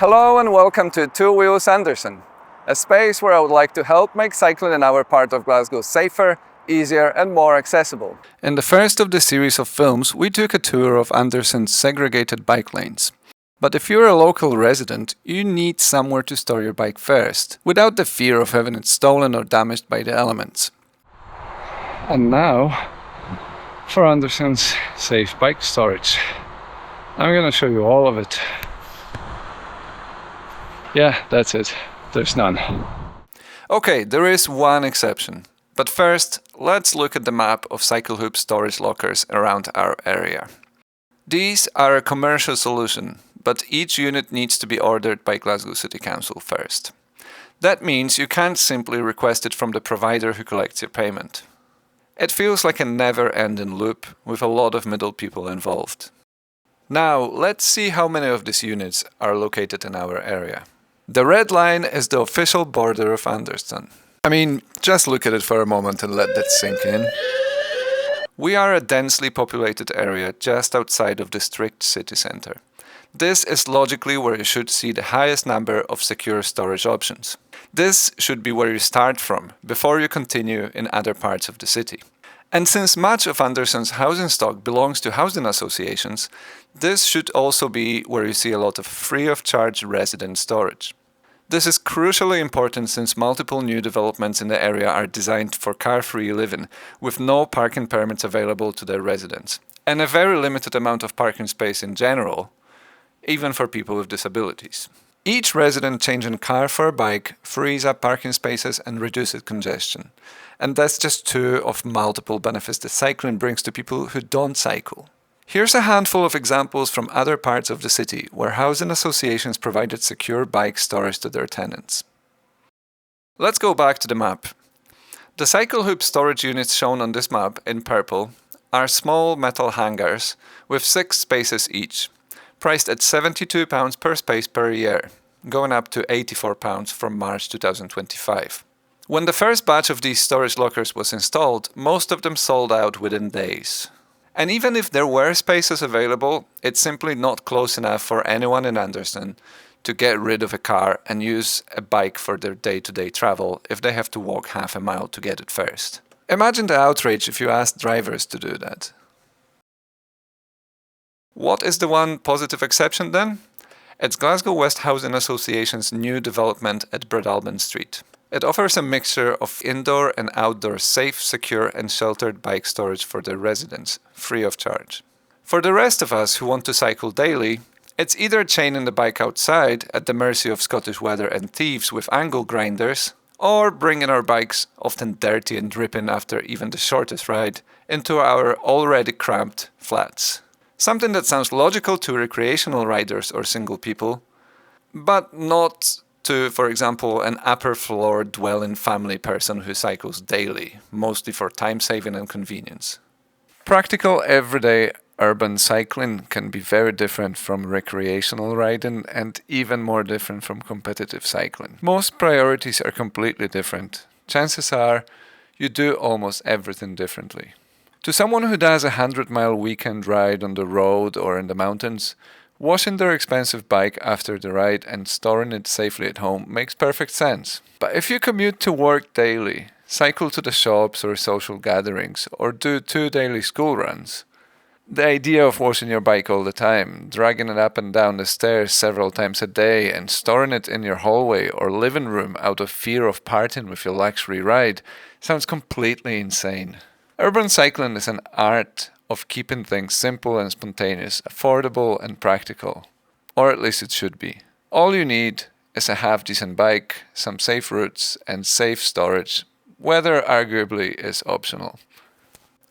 Hello and welcome to Wheels Anderston, a space where I would like to help make cycling in our part of Glasgow safer, easier and more accessible. In the first of the series of films, we took a tour of Anderston's segregated bike lanes. But if you're a local resident, you need somewhere to store your bike first, without the fear of having it stolen or damaged by the elements. And now, for Anderston's safe bike storage. I'm gonna show you all of it. Yeah, that's it. There's none. Okay, there is one exception. But first, let's look at the map of cycle hoop storage lockers around our area. These are a commercial solution, but each unit needs to be ordered by Glasgow City Council first. That means you can't simply request it from the provider who collects your payment. It feels like a never-ending loop with a lot of middle people involved. Now, let's see how many of these units are located in our area. The red line is the official border of Anderston. I mean, just look at it for a moment and let that sink in. We are a densely populated area just outside of the strict city centre. This is logically where you should see the highest number of secure storage options. This should be where you start from, before you continue in other parts of the city. And since much of Anderston's housing stock belongs to housing associations, this should also be where you see a lot of free-of-charge resident storage. This is crucially important since multiple new developments in the area are designed for car-free living, with no parking permits available to their residents, and a very limited amount of parking space in general, even for people with disabilities. Each resident changing car for a bike frees up parking spaces and reduces congestion. And that's just two of multiple benefits that cycling brings to people who don't cycle. Here's a handful of examples from other parts of the city where housing associations provided secure bike storage to their tenants. Let's go back to the map. The cycle hoop storage units shown on this map in purple are small metal hangars with 6 spaces each, priced at £72 per space per year, going up to £84 from March 2025. When the first batch of these storage lockers was installed, most of them sold out within days. And even if there were spaces available, it's simply not close enough for anyone in Anderston to get rid of a car and use a bike for their day-to-day travel if they have to walk half a mile to get it first. Imagine the outrage if you asked drivers to do that. What is the one positive exception then? It's Glasgow West Housing Association's new development at Breadalbin Street. It offers a mixture of indoor and outdoor safe, secure and sheltered bike storage for their residents, free of charge. For the rest of us who want to cycle daily, it's either chaining the bike outside at the mercy of Scottish weather and thieves with angle grinders, or bringing our bikes, often dirty and dripping after even the shortest ride, into our already cramped flats. Something that sounds logical to recreational riders or single people, but not to, for example, an upper floor dwelling family person who cycles daily, mostly for time saving and convenience. Practical everyday urban cycling can be very different from recreational riding and even more different from competitive cycling. Most priorities are completely different. Chances are you do almost everything differently. To someone who does a 100-mile weekend ride on the road or in the mountains, washing their expensive bike after the ride and storing it safely at home makes perfect sense. But if you commute to work daily, cycle to the shops or social gatherings, or do 2 daily school runs, the idea of washing your bike all the time, dragging it up and down the stairs several times a day and storing it in your hallway or living room out of fear of parting with your luxury ride sounds completely insane. Urban cycling is an art of keeping things simple and spontaneous, affordable and practical. Or at least it should be. All you need is a half-decent bike, some safe routes and safe storage. Weather arguably is optional.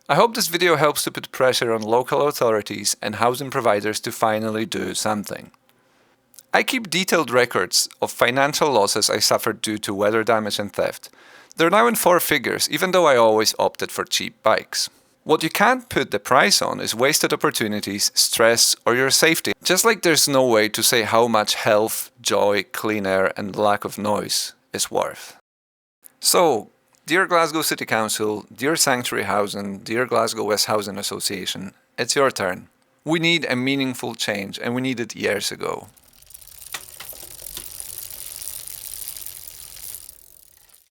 I hope this video helps to put pressure on local authorities and housing providers to finally do something. I keep detailed records of financial losses I suffered due to weather damage and theft. They're now in 4 figures, even though I always opted for cheap bikes. What you can't put the price on is wasted opportunities, stress, or your safety. Just like there's no way to say how much health, joy, clean air, and lack of noise is worth. So, dear Glasgow City Council, dear Sanctuary Housing, dear Glasgow West Housing Association, it's your turn. We need a meaningful change, and we need it years ago.